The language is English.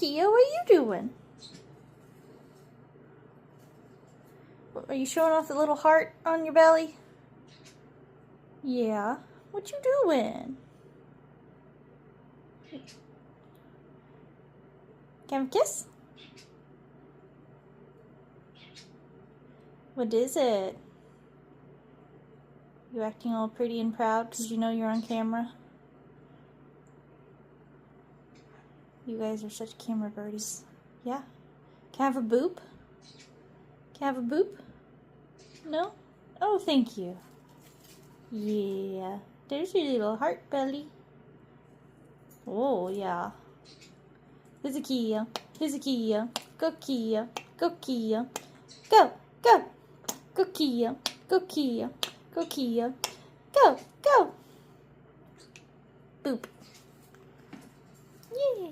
Kia, what are you doing? Are you showing off the little heart on your belly? Yeah. What you doing? Can I have a kiss? What is it? You acting all pretty and proud because you know you're on camera? You guys are such camera birdies. Yeah. Can I have a boop? Can I have a boop? No? Oh, thank you. Yeah. There's your little heart belly. Oh, yeah. Here's a Kia. Here's a Kia. Go Kia. Go Kia. Go. Go. Go Kia. Go Kia. Go Kia. Go. Go. Boop. Yeah.